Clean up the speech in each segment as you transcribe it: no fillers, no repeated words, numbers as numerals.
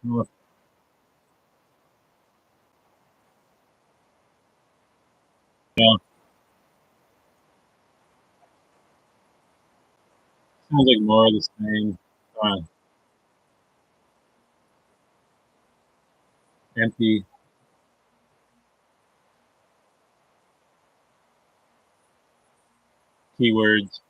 Well, yeah, sounds like more of the same. Uh, Empty. Keywords.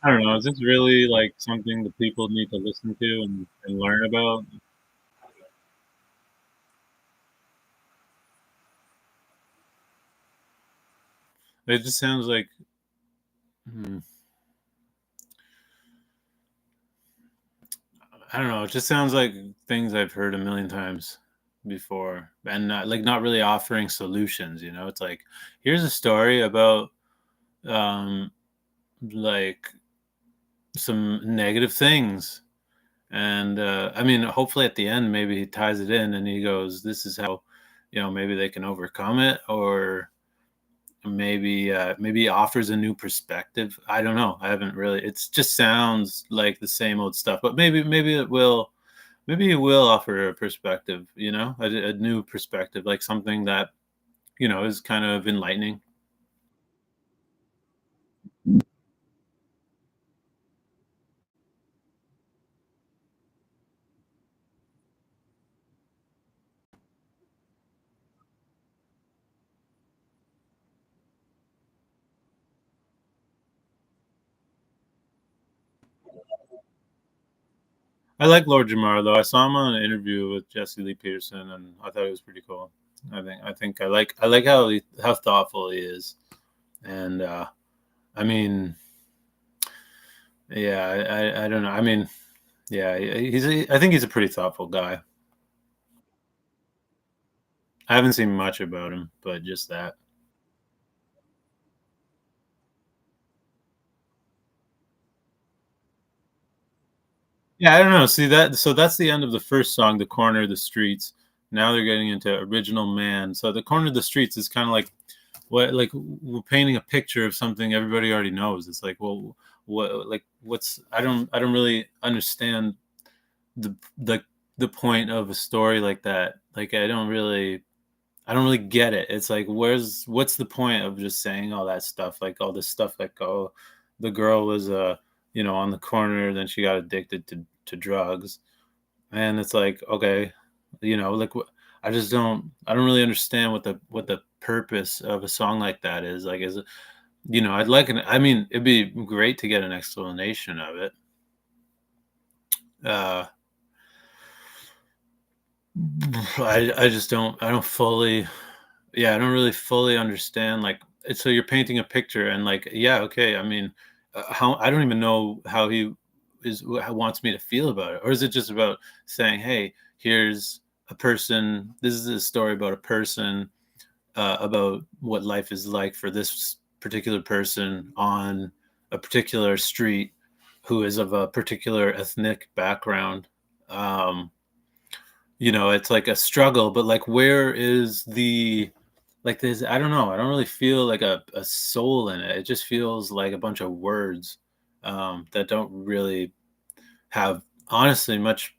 I don't know. Is this really like something that people need to listen to and learn about? It just sounds like hmm, I don't know. It just sounds like things I've heard a million times before, and not really offering solutions. It's like here's a story about um, like some negative things. And I mean, hopefully at the end, maybe he ties it in and he goes, "This is how, maybe they can overcome it," or maybe he offers a new perspective. I don't know. I haven't really. It just sounds like the same old stuff, but maybe it will. Maybe it will offer a perspective. A new perspective, like something that is kind of enlightening. I like Lord Jamar though. I saw him on an interview with Jesse Lee Peterson, and I thought it was pretty cool. I think I like how thoughtful he is, and I mean, yeah, I don't know. I mean, yeah, I think he's a pretty thoughtful guy. I haven't seen much about him, but just that. Yeah, I don't know. See that? So that's the end of the first song, "The Corner of the Streets." Now they're getting into "Original Man." So the corner of the streets is kind of like like we're painting a picture of something everybody already knows. It's like, well, what's I don't really understand the the point of a story like that. Like I don't really get it. It's like what's the point of just saying all that stuff? Like all this stuff like, oh, the girl was on the corner, then she got addicted to drugs. And it's like, okay, like I don't really understand what the purpose of a song like that is. Like is it, I'd like I mean, it'd be great to get an explanation of it. Uh I just don't fully, yeah, I don't really fully understand, like so you're painting a picture and like, yeah, okay, I mean, how I don't even know how he how wants me to feel about it, or is it just about saying, hey, here's a person, this is a story about a person, about what life is like for this particular person on a particular street who is of a particular ethnic background. um it's like a struggle, but like where is the, like there's, I don't know, I don't really feel like a soul in it. It just feels like a bunch of words that don't really have, honestly, much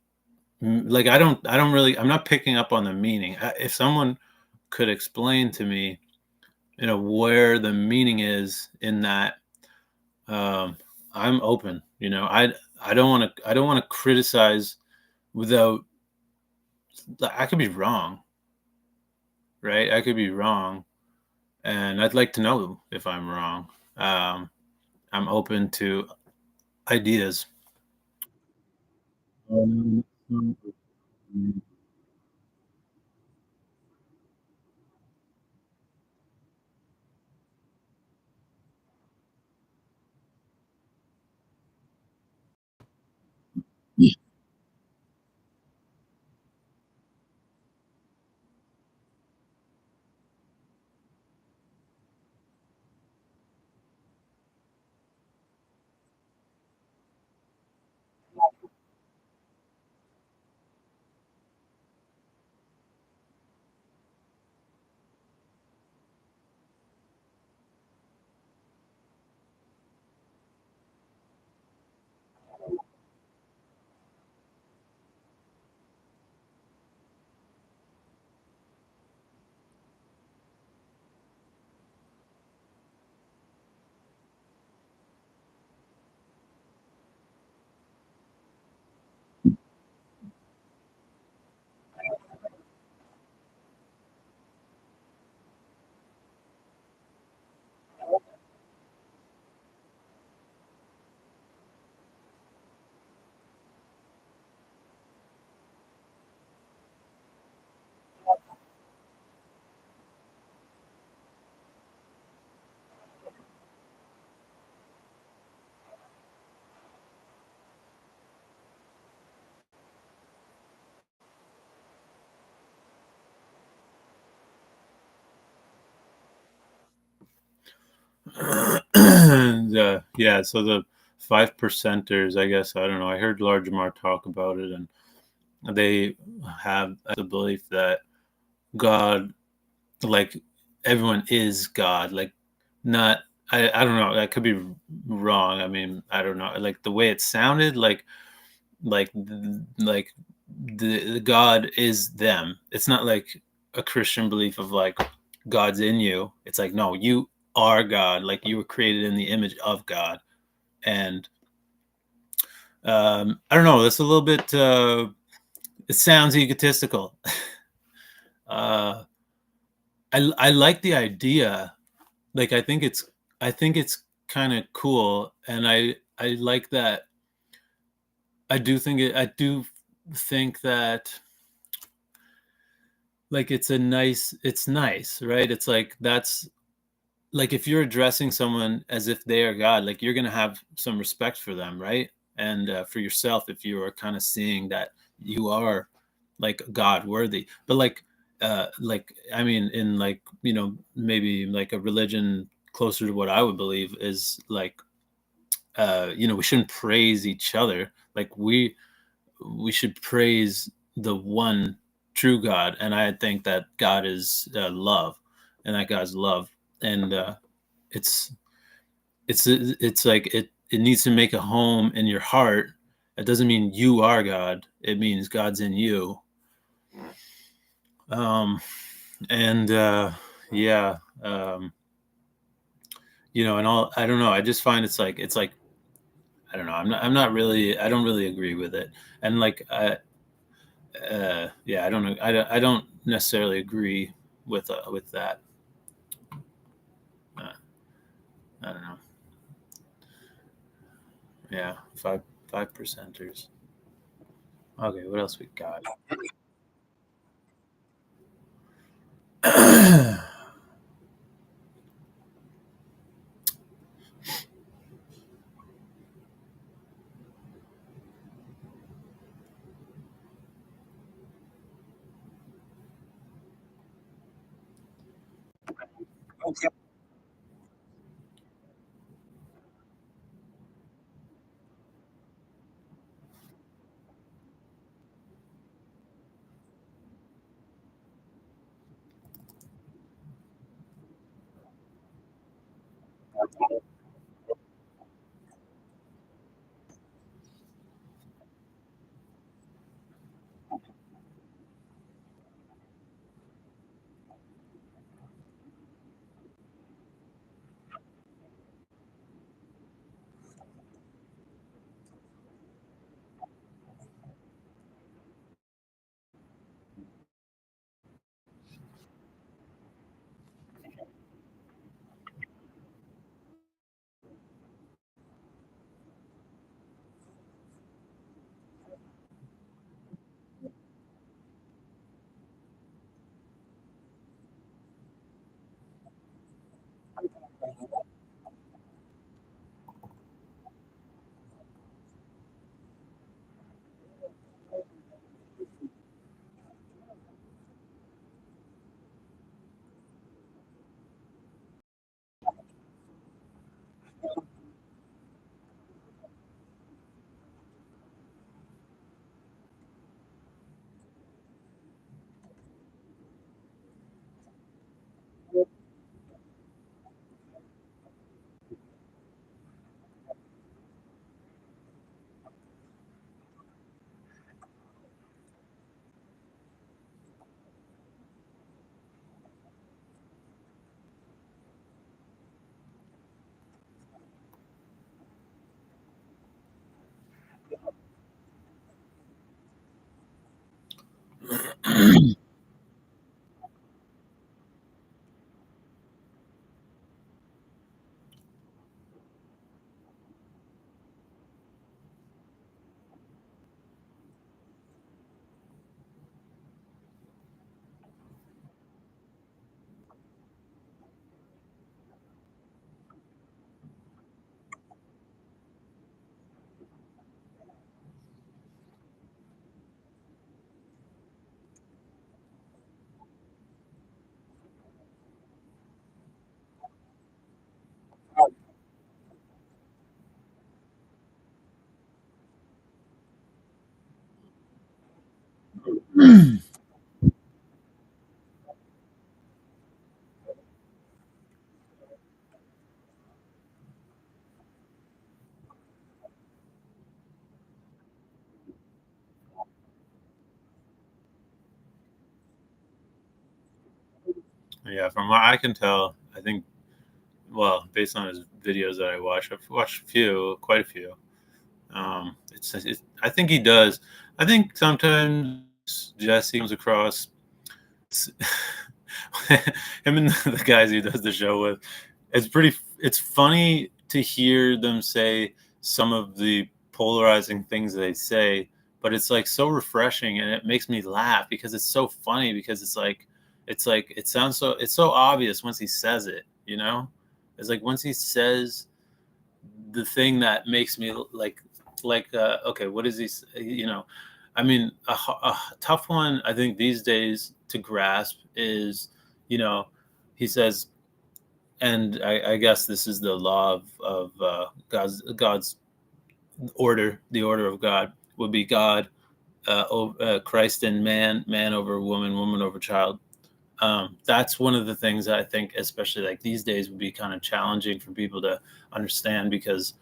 like I don't really, I'm not picking up on the meaning. If someone could explain to me, where the meaning is in that, um I'm open. I don't want to criticize without, I could be wrong, right? I could be wrong, and I'd like to know if I'm wrong. Um, I'm open to ideas. Um, And yeah, so the 5 percenters, I guess, I don't know. I heard Largemar talk about it, and they have the belief that God, like everyone is God, like not. I don't know. That could be wrong. I mean, I don't know. Like the way it sounded, like like the God is them. It's not like a Christian belief of like God's in you. It's like no, you are God. Like you were created in the image of God. And I don't know. That's a little bit. It sounds egotistical. uh, I like the idea. Like I think it's kind of cool, and I like that. I do think that like it's nice, right? It's like that's like if you're addressing someone as if they are God, like you're gonna have some respect for them, right? And for yourself, if you are kind of seeing that you are like God worthy, but like I mean, in like maybe like a religion closer to what I would believe is like we shouldn't praise each other. Like we should praise the one true God, and I think that God is love, and that God's love, and it's it's like it needs to make a home in your heart. It doesn't mean you are God. It means God's in you. Um, and yeah, and all I don't know. I just find it's like I don't know. I'm not really. I don't really agree with it. And like yeah, I don't know. I don't necessarily agree with that. Uh, I don't know. Yeah, five percenters. Okay, what else we got? Yeah, from what I can tell, I think, well, based on his videos that I watch, I've watched a few, quite a few. I think he does. I think sometimes Jesse comes across him and the guys he does the show with. It's funny to hear them say some of the polarizing things they say, but it's like so refreshing and it makes me laugh because it's so funny because it's like it sounds so it's so obvious once he says it, you know? It's like once he says the thing that makes me okay, what is he you know, I mean, a tough one I think these days to grasp is, you know, he says, and I guess this is the law of God's order. The order of God would be God, Christ and man, man over woman, woman over child. That's one of the things that I think, especially like these days, would be kind of challenging for people to understand because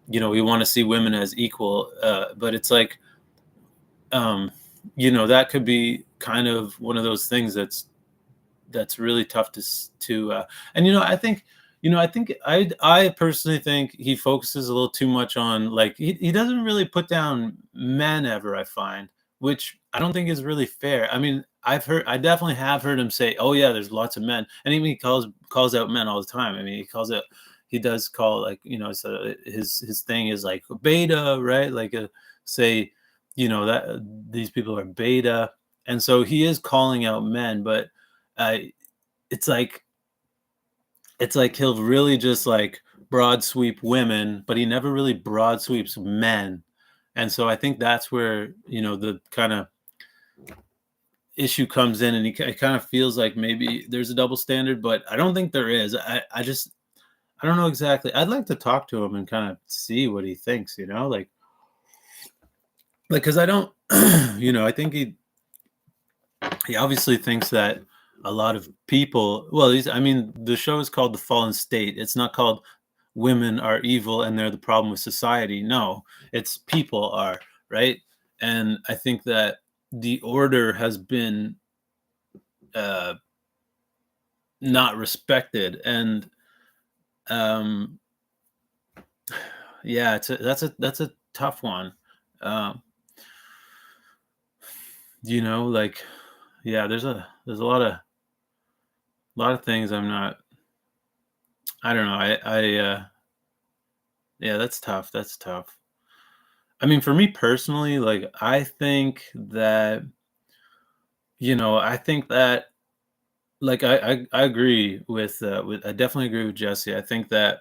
we want to see women as equal, but it's like, um, that could be kind of one of those things that's really tough to and I personally think he focuses a little too much on, like, he doesn't really put down men ever, I find, which I don't think is really fair. I mean, I definitely have heard him say, oh yeah, there's lots of men, and even he calls out men all the time. I mean, he does call, like, so his thing is like beta, right? Like, say, that these people are beta, and so he is calling out men, but uh, it's like he'll really just like broad sweep women, but he never really broad sweeps men. And so I think that's where, the kind of issue comes in, and it kind of feels like maybe there's a double standard, but I don't think there is. I don't know exactly. I'd like to talk to him and kind of see what he thinks, because I don't, I think he obviously thinks that a lot of people, well, I mean, the show is called The Fallen State. It's not called Women Are Evil and They're the Problem with Society. No, it's people are, right? And I think that the order has been uh, not respected. And um, yeah, that's a tough one. Um, like, yeah, there's a lot of things I'm not. I don't know. Yeah, that's tough. That's tough. I mean, for me personally, like, I think that, like, I agree with I definitely agree with Jesse. I think that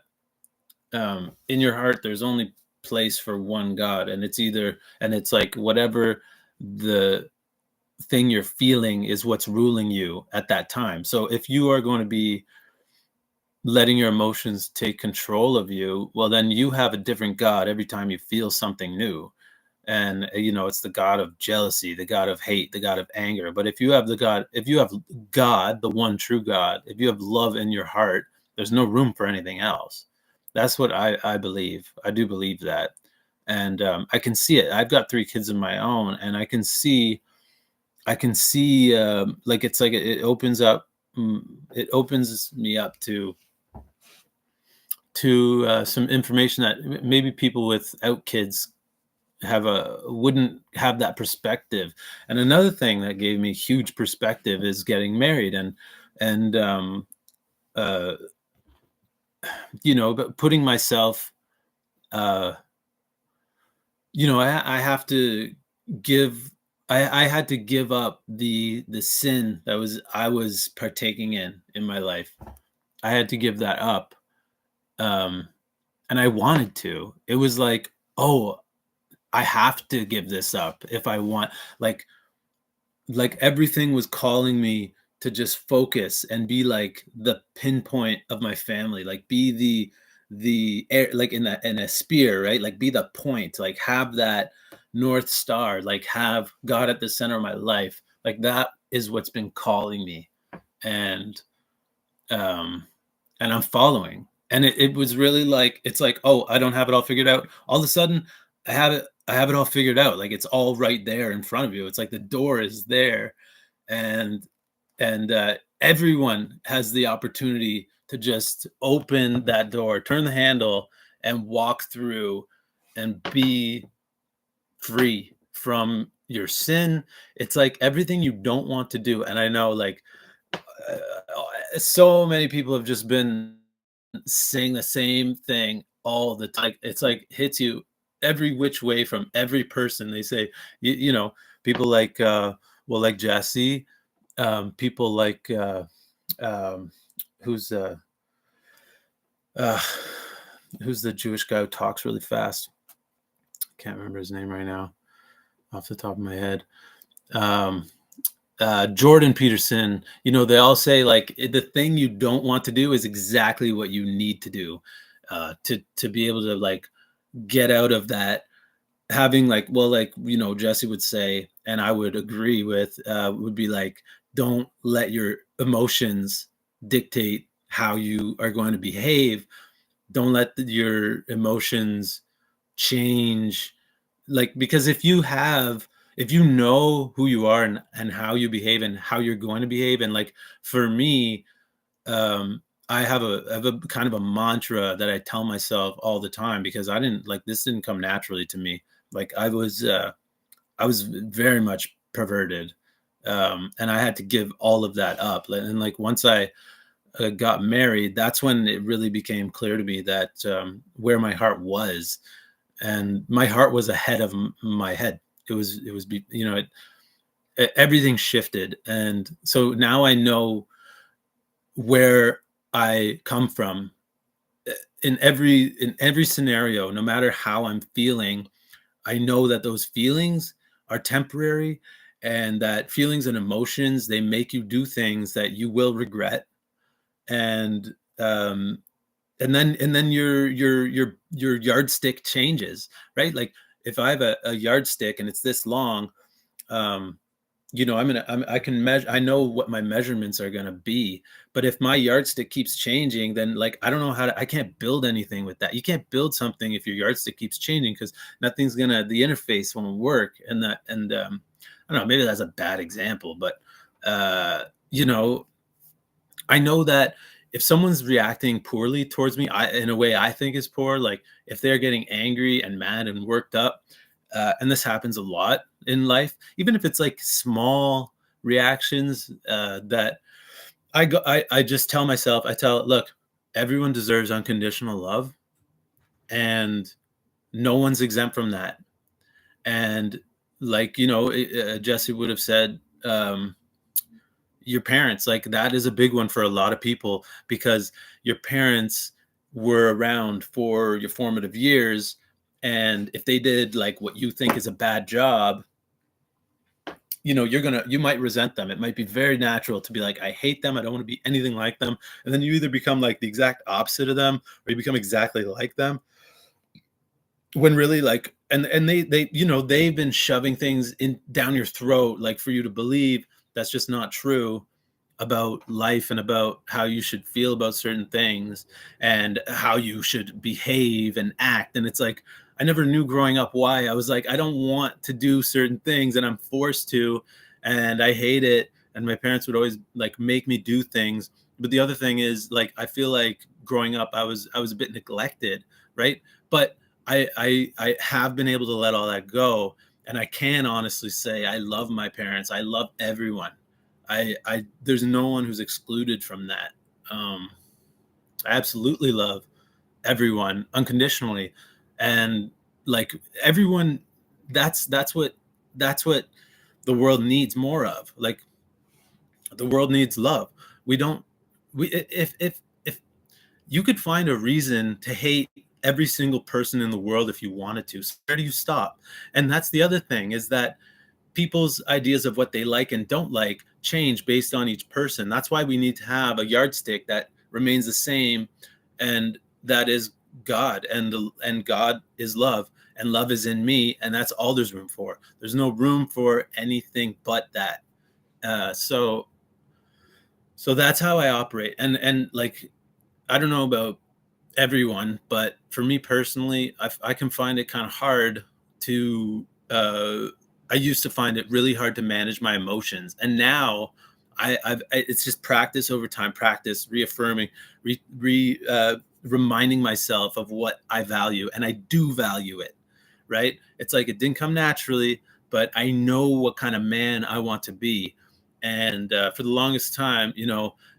in your heart, there's only place for one God, and it's like whatever the thing you're feeling is what's ruling you at that time. So if you are going to be letting your emotions take control of you, well, then you have a different God every time you feel something new. And it's the God of jealousy, the God of hate, the God of anger. But if you have God, the one true God, if you have love in your heart, there's no room for anything else. That's what I believe. I do believe that. And I can see it. I've got 3 kids of my own, and I can see like, it's like it opens up, it opens me up to some information that maybe people without kids wouldn't have that perspective. And another thing that gave me huge perspective is getting married, and uh but putting myself, uh I have to give I had to give up the sin that I was partaking in my life. I had to give that up. um and I wanted to. It was like, oh, I have to give this up if I want, like everything was calling me to just focus and be like the pinpoint of my family, like be the air, like in a spear, right? Like be the point, like have that north star, like have God at the center of my life. Like that is what's been calling me, and um and I'm following. And it was really like, it's like, oh, I don't have it all figured out. All of a sudden, I have it all figured out. Like it's all right there in front of you. It's like the door is there, and everyone has the opportunity to just open that door, turn the handle, and walk through and be free from your sin. It's like everything you don't want to do. And I know, like, so many people have just been saying the same thing all the time. Like, it's like hits you every which way from every person. They say, you know, people like, well, like Jesse, people like, um, who's, uh, who's the Jewish guy who talks really fast? Can't remember his name right now off the top of my head. Um, Jordan Peterson, you know, they all say like the thing you don't want to do is exactly what you need to do, to be able to like get out of that, having like, well, like, you know, Jesse would say, and I would agree with, would be like, don't let your emotions dictate how you are going to behave. Don't let your emotions change, like, because if you know who you are, and how you behave and how you're going to behave. And like for me, I have a kind of a mantra that I tell myself all the time, because I didn't like, this didn't come naturally to me. Like I was very much perverted, and I had to give all of that up. And like once I got married, that's when it really became clear to me that, where my heart was, and my heart was ahead of my head. You know, everything shifted, and so now I know where I come from, in every scenario. No matter how I'm feeling, I know that those feelings are temporary, and that feelings and emotions, they make you do things that you will regret. And um and then your yardstick changes, right? Like if I have a yardstick and it's this long, um you know, I can measure, I know what my measurements are going to be. But if my yardstick keeps changing, then like I don't know how to, I can't build anything with that. You can't build something if your yardstick keeps changing, because nothing's gonna, the interface won't work. And that, and I don't know, maybe that's a bad example, but you know, I know that if someone's reacting poorly towards me, in a way I think is poor, like if they're getting angry and mad and worked up, and this happens a lot in life, even if it's like small reactions, that I just tell myself, look, everyone deserves unconditional love, and no one's exempt from that. And like, you know, Jesse would have said, your parents, like that is a big one for a lot of people, because your parents were around for your formative years, and if they did like what you think is a bad job, you know, you might resent them. It might be very natural to be like, I hate them, I don't want to be anything like them. And then you either become like the exact opposite of them, or you become exactly like them, when really like, and they you know, they've been shoving things in down your throat, like for you to believe that's just not true about life, and about how you should feel about certain things, and how you should behave and act. And it's like, I never knew growing up why I was like, I don't want to do certain things, and I'm forced to, and I hate it. And my parents would always like make me do things. But the other thing is, like, I feel like growing up I was a bit neglected, right? But I have been able to let all that go, and I can honestly say I love my parents. I love everyone. I there's no one who's excluded from that. Um, I absolutely love everyone unconditionally, and like everyone, that's what, that's what the world needs more of. Like the world needs love. We don't, we if you could find a reason to hate every single person in the world if you wanted to, so where do you stop? And that's the other thing, is that people's ideas of what they like and don't like change based on each person. That's why we need to have a yardstick that remains the same, and that is God, and God is love, and love is in me, and that's all there's room for. There's no room for anything but that. So that's how I operate. And like, I don't know about everyone, but for me personally, I can find it kind of hard to. I used to find it really hard to manage my emotions, and now it's just practice over time, practice reaffirming, reminding myself of what I value, and I do value it. Right? It's like it didn't come naturally, but I know what kind of man I want to be, and for the longest time,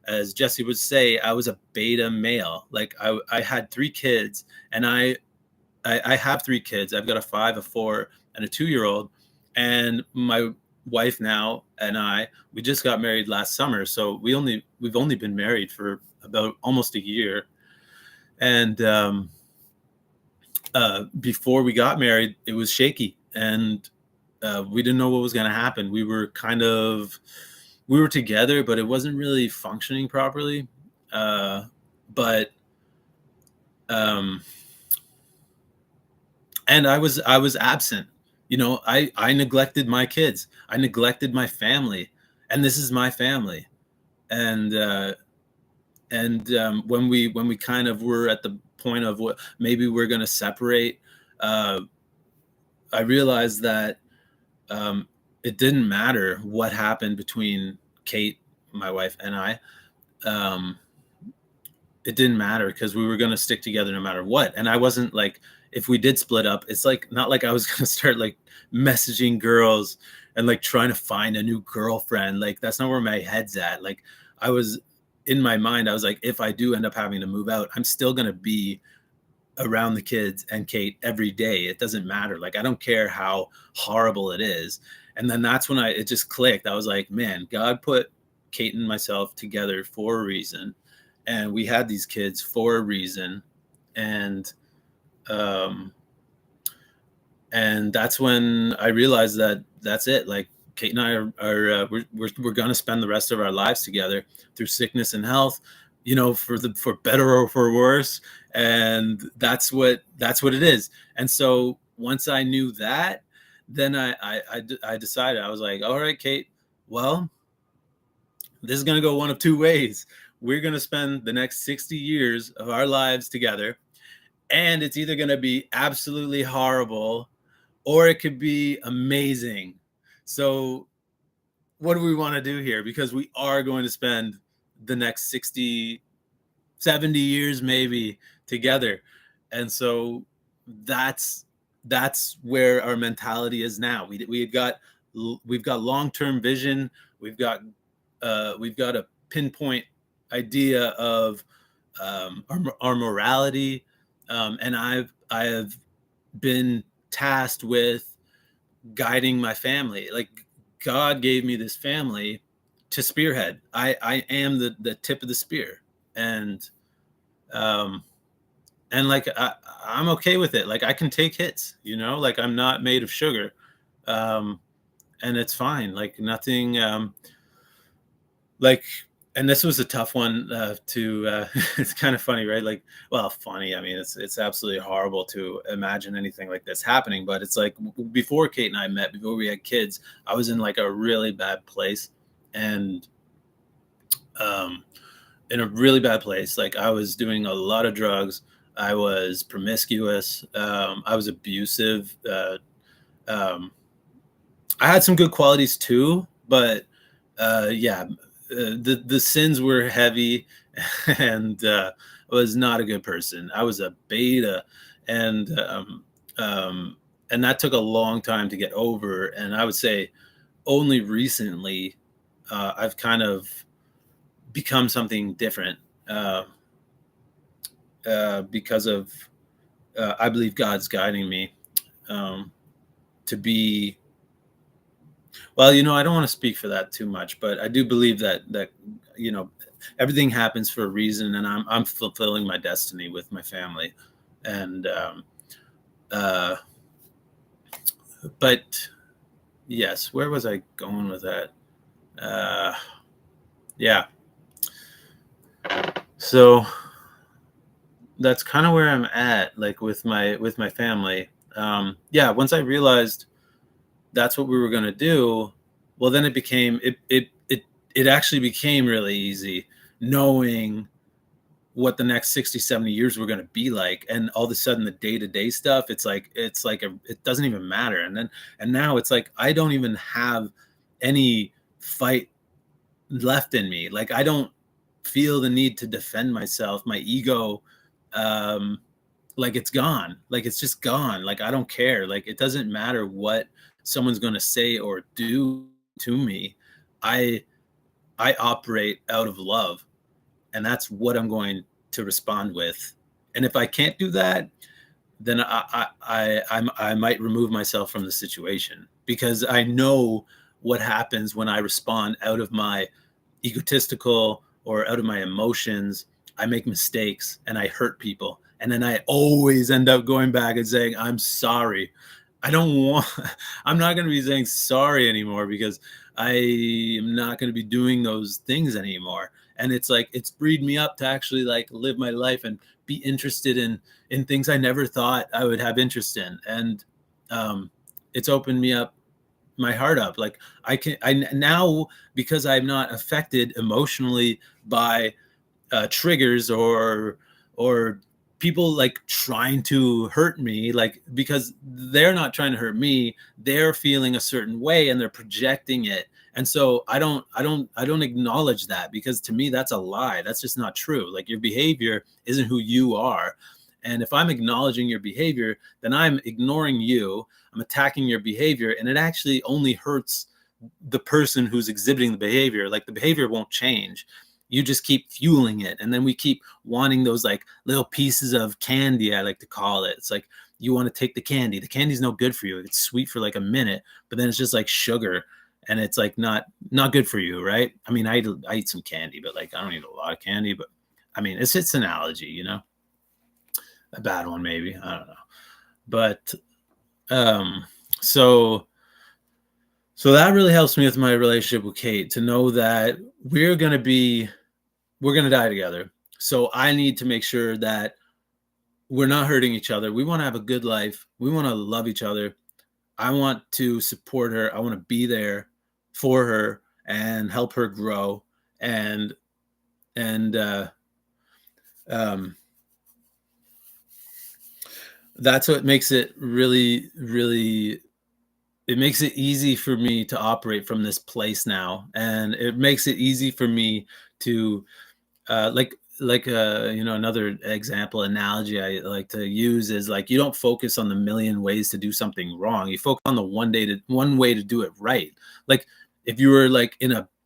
as Jesse would say, I was a beta male. Like I had three kids, and I have three kids. I've got a 5, a 4, and a 2-year-old. And my wife now and we just got married last summer. So we've only been married for about almost a year. And before we got married, it was shaky, and we didn't know what was going to happen. We were together, but it wasn't really functioning properly. But and I was absent. I neglected my kids. I neglected my family, and this is my family. And when we kind of were at the point of what maybe we're going to separate, I realized that it didn't matter what happened between Kate, my wife, and I. Um, it didn't matter because we were going to stick together no matter what. And I wasn't like, if we did split up, it's like not like I was going to start like messaging girls and like trying to find a new girlfriend. Like that's not where my head's at. Like I was in my mind, I was like, if I do end up having to move out, I'm still going to be around the kids and Kate every day. It doesn't matter. Like I don't care how horrible it is. And then that's when it just clicked. I was like, man, God put Kate and myself together for a reason, and we had these kids for a reason. And um and that's when I realized that that's it. Like Kate and I are we're going to spend the rest of our lives together through sickness and health, for better or for worse. And that's what it is. And so once I knew that, then I decided. I was like, all right, Kate, well, this is going to go one of two ways. We're going to spend the next 60 years of our lives together, and it's either going to be absolutely horrible or it could be amazing. So what do we want to do here? Because we are going to spend the next 60, 70 years maybe together. And so that's where our mentality is now. We've got long-term vision. We've got a pinpoint idea of our morality, and I have been tasked with guiding my family. Like God gave me this family to spearhead. I am the tip of the spear, and um, like I'm okay with it. Like I can take hits, like I'm not made of sugar, um, and it's fine. Like nothing. Like, and this was a tough one to it's kind of funny, right? Like, well, funny, I mean, it's absolutely horrible to imagine anything like this happening, but it's like before Kate and I met, before we had kids, I was in like a really bad place. And in a really bad place. Like I was doing a lot of drugs, I was promiscuous, I was abusive. Um, I had some good qualities too, but yeah, the sins were heavy, and I was not a good person. I was a beta, and and that took a long time to get over. And I would say only recently I've kind of become something different, uh, because of I believe God's guiding me um, to be. Well, I don't want to speak for that too much, but I do believe that everything happens for a reason, and I'm fulfilling my destiny with my family. And uh, but yes, where was I going with that? Uh, yeah, so that's kind of where I'm at, like with my family. Yeah, once I realized that's what we were going to do, well, then it actually became really easy knowing what the next 60, 70 years were going to be like. And all of a sudden the day-to-day stuff, it doesn't even matter. And now it's like I don't even have any fight left in me. Like I don't feel the need to defend myself. My ego, um like it's gone. Like it's just gone. Like I don't care. Like it doesn't matter what someone's going to say or do to me. I i operate out of love, and that's what I'm going to respond with. And if I can't do that, then I might remove myself from the situation, because I know what happens when I respond out of my egotistical or out of my emotions. I make mistakes and I hurt people. And then I always end up going back and saying, I'm sorry. I don't want, I'm not going to be saying sorry anymore, because I am not going to be doing those things anymore. And it's like, it's freed me up to actually like live my life and be interested in things I never thought I would have interest in. And it's opened me up, my heart up. Like I now, because I'm not affected emotionally by triggers or people like trying to hurt me, like because they're not trying to hurt me, they're feeling a certain way and they're projecting it. And so I don't acknowledge that, because to me that's a lie. That's just not true. Like your behavior isn't who you are. And if I'm acknowledging your behavior, then I'm ignoring you. I'm attacking your behavior, and it actually only hurts the person who's exhibiting the behavior. Like the behavior won't change. You just keep fueling it. And then we keep wanting those like little pieces of candy, I like to call it. It's like you want to take the candy. The candy's no good for you. It's sweet for like a minute, but then it's just like sugar, and it's like not good for you, right? I mean, I eat some candy, but like I don't eat a lot of candy. But I mean, it's an analogy, a bad one maybe. I don't know. But um so so that really helps me with my relationship with Kate, to know that we're going to die together. So I need to make sure that we're not hurting each other. We want to have a good life. We want to love each other. I want to support her. I want to be there for her and help her grow. And um that's what makes it really, really, it makes it easy for me to operate from this place now. And it makes it easy for me to another example analogy I like to use is like, you don't focus on the million ways to do something wrong. You focus on the one way to do it right. Like if you were like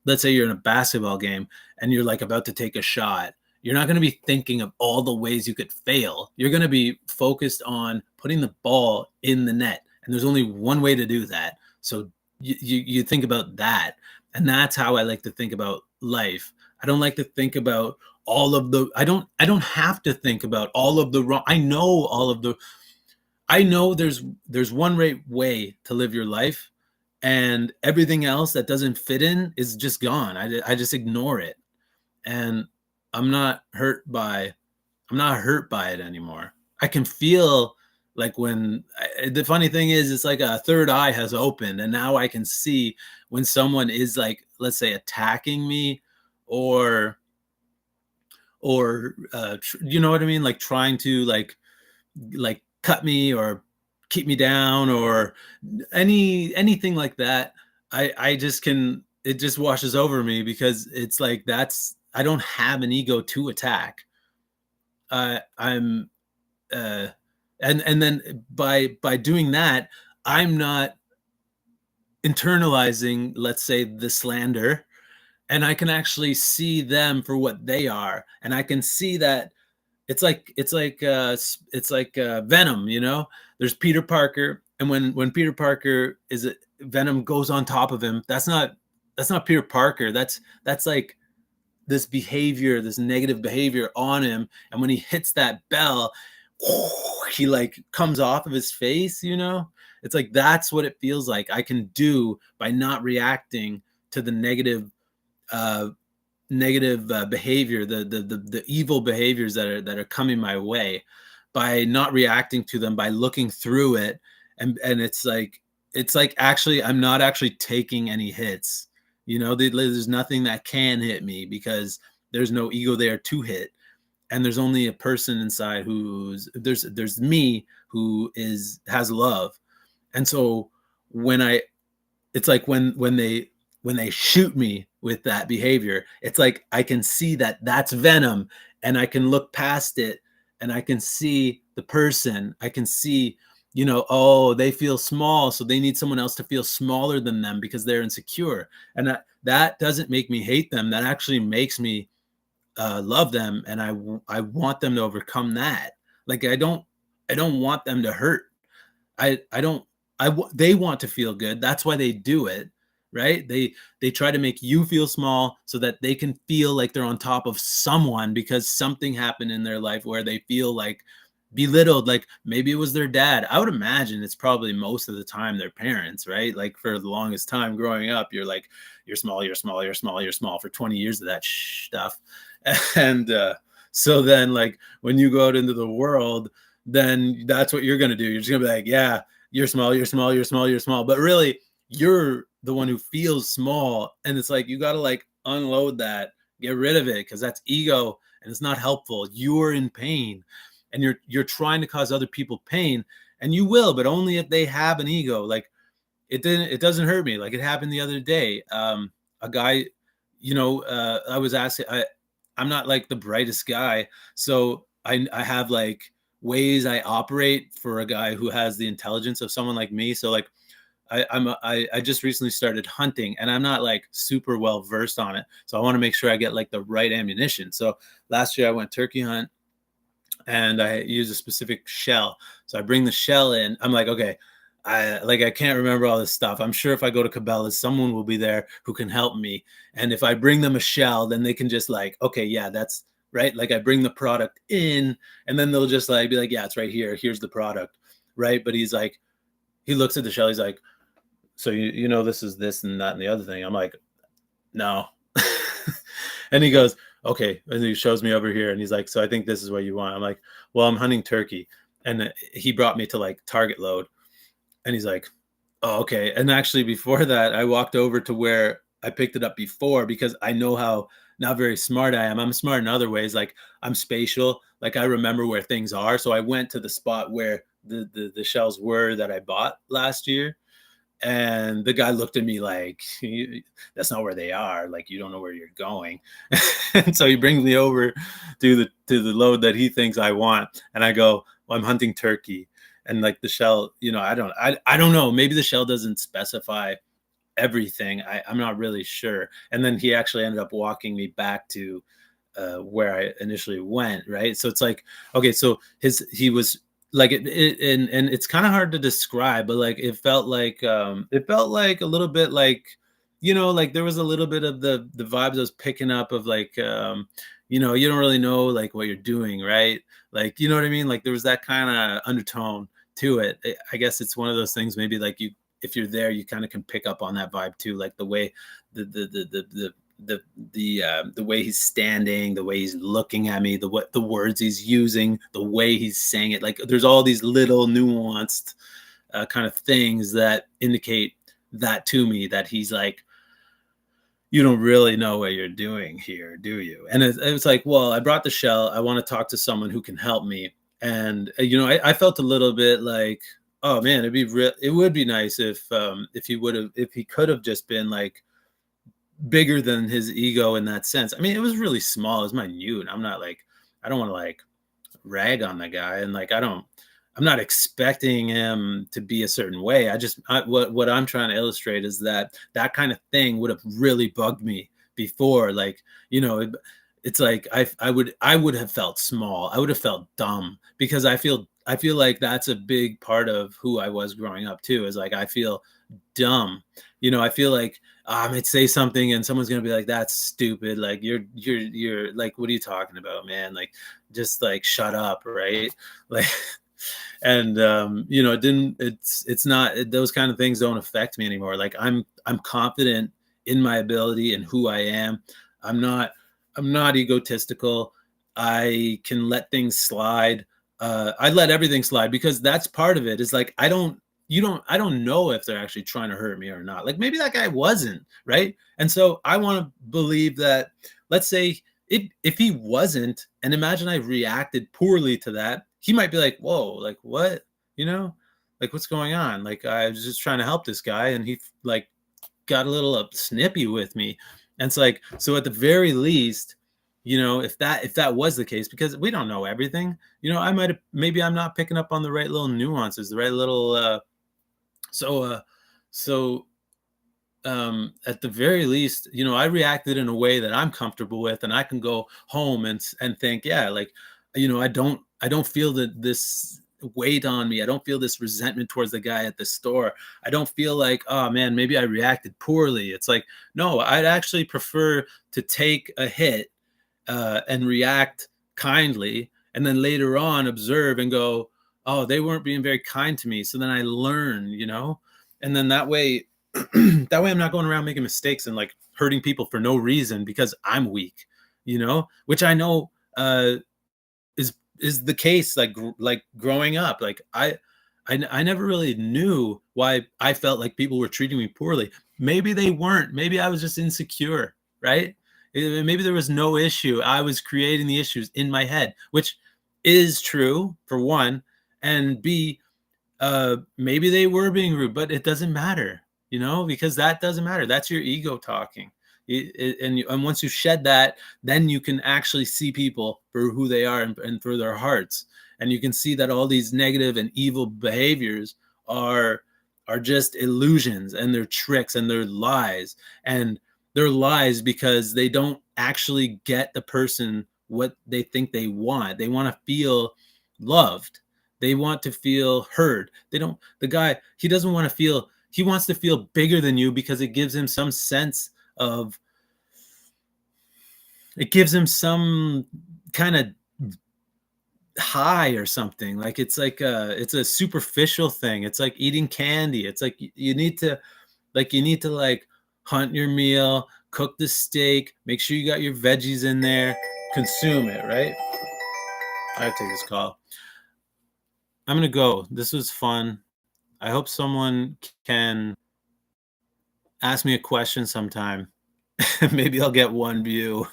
let's say you're in a basketball game and you're like about to take a shot, you're not going to be thinking of all the ways you could fail. You're going to be focused on putting the ball in the net, and there's only one way to do that. So you think about that. And that's how I like to think about life. I don't like to think about I don't have to think about all of the wrong. I know there's one right way to live your life, and everything else that doesn't fit in is just gone. I just ignore it. And I'm not hurt by it anymore. I can feel like the funny thing is, it's like a third eye has opened, and now I can see when someone is like, let's say, attacking me, or you know what I mean? Like trying to like cut me or keep me down or anything like that. I just can, it just washes over me, because it's like, I don't have an ego to attack. I'm and then by doing that, I'm not internalizing, let's say, the slander, and I can actually see them for what they are. And I can see that it's like Venom, there's Peter Parker, and when Peter Parker Venom goes on top of him, that's not Peter Parker. That's like this behavior, this negative behavior on him. And when he hits that bell, he like comes off of his face. It's like, that's what it feels like I can do by not reacting to the negative behavior, the evil behaviors that are coming my way, by not reacting to them, by looking through it. And it's like, it's like, actually, I'm not actually taking any hits. There's nothing that can hit me because there's no ego there to hit. And there's only a person inside there's me who has love. And so when I it's like when they shoot me with that behavior, it's like I can see that that's venom, and I can look past it, and I can see the person. I can see, oh, they feel small, so they need someone else to feel smaller than them because they're insecure. And that doesn't make me hate them. That actually makes me love them, and I want them to overcome that. Like, I don't want them to hurt. I don't they want to feel good. That's why they do it, right? They try to make you feel small so that they can feel like they're on top of someone because something happened in their life where they feel like belittled. Like, maybe it was their dad. I would imagine it's probably most of the time their parents, right? Like, for the longest time growing up, you're like, you're small, you're small, you're small, you're small for 20 years of that stuff. And so then, like, when you go out into the world, then that's what you're going to do. You're just going to be like, yeah, you're small, you're small, you're small, you're small. But really, you're the one who feels small. And it's like, you got to, like, unload that, get rid of it, because that's ego and it's not helpful. You're in pain, and you're trying to cause other people pain, and you will, but only if they have an ego. Like, it doesn't hurt me. Like, it happened the other day. A guy, I was asking, I'm not like the brightest guy. So I have like ways I operate for a guy who has the intelligence of someone like me. So like, I just recently started hunting, and I'm not like super well versed on it. So I want to make sure I get like the right ammunition. So last year I went turkey hunt, and I use a specific shell. So I bring the shell in. I'm like, okay, I can't remember all this stuff. I'm sure if I go to Cabela's, someone will be there who can help me. And if I bring them a shell, then they can just like, okay, yeah, that's right. Like, I bring the product in, and then they'll just like be like, yeah, it's right here. Here's the product, right? But he's like, he looks at the shell. He's like, so this is this and that and the other thing. I'm like, no. And he goes, okay. And he shows me over here, and he's like, so I think this is what you want. I'm like, well, I'm hunting turkey. And he brought me to like target load, and he's like, oh, okay. And actually, before that, I walked over to where I picked it up before, because I know how not very smart I am. I'm smart in other ways. Like, I'm spatial. Like, I remember where things are. So I went to the spot where the shells were that I bought last year. And the guy looked at me like, that's not where they are. Like, you don't know where you're going. And so he brings me over to the load that he thinks I want. And I go, well, I'm hunting turkey. And like, the shell, I don't know. Maybe the shell doesn't specify everything. I'm not really sure. And then he actually ended up walking me back to where I initially went. Right. So it's like, okay, so he was like, and it's kind of hard to describe, but like, it felt like a little bit like, like there was a little bit of the vibes I was picking up of like, you don't really know like what you're doing. Right. Like, you know what I mean? Like, there was that kind of undertone to it. I guess it's one of those things, maybe like, if you're there, you kind of can pick up on that vibe too, like the way the way he's standing, the way he's looking at me, the words he's using, the way he's saying it. Like, there's all these little nuanced kind of things that indicate that to me, that he's like, you don't really know what you're doing here, do you? And it was like, well, I brought the shell. I want to talk to someone who can help me. And I felt a little bit like, oh man, it would be nice if he could have just been like bigger than his ego in that sense. I mean, it was really small. It was minute. I'm not like, I don't want to like rag on the guy, and like, I'm not expecting him to be a certain way. What I'm trying to illustrate is that kind of thing would have really bugged me before. Like, it's like, I would have felt small. I would have felt dumb, because I feel like that's a big part of who I was growing up too, is like, I feel dumb. I feel like I might say something and someone's going to be like, that's stupid. Like, you're like, what are you talking about, man? Like, just like, shut up. Right. Like, and it's not, those kind of things don't affect me anymore. Like, I'm confident in my ability and who I am. I'm not egotistical. I can let things slide. I let everything slide, because that's part of it, is like, I don't I don't know if they're actually trying to hurt me or not. Like maybe that guy wasn't, right? And so I want to believe that, let's say if he wasn't, and imagine I reacted poorly to that, he might be like, whoa, like what? You know, like what's going on? Like I was just trying to help this guy and he like got a little snippy with me. And it's like, so at the very least, if that was the case, because we don't know everything, I might have, maybe I'm not picking up on the right little nuances, the right little so uh so at the very least, I reacted in a way that I'm comfortable with, and I can go home and think, yeah, like, I don't feel that this weight on me. I don't feel this resentment towards the guy at the store. I don't feel like, oh man, maybe I reacted poorly. It's like, no, I'd actually prefer to take a hit and react kindly, and then later on observe and go, oh, they weren't being very kind to me. So then I learn, and then that way, that way I'm not going around making mistakes and like hurting people for no reason because I'm weak, which I know is the case. Like growing up, like I never really knew why I felt like people were treating me poorly. Maybe they weren't. Maybe I was just insecure, right? Maybe there was no issue. I was creating the issues in my head, which is true for one, and B, maybe they were being rude, but it doesn't matter, because that doesn't matter. That's your ego talking. And once you shed that, then you can actually see people for who they are, and for their hearts. And you can see that all these negative and evil behaviors are just illusions, and they're tricks, and they're lies. And they're lies because they don't actually get the person what they think they want. They want to feel loved. They want to feel heard. The guy, he doesn't want to feel, he wants to feel bigger than you because it gives him some sense of, it gives him some kind of high or something. Like it's a superficial thing. It's like eating candy. It's like you need to like hunt your meal, cook the steak, make sure you got your veggies in there, consume it, right? I take this call. I'm gonna go. This was fun. I hope someone can ask me a question sometime. Maybe I'll get one view.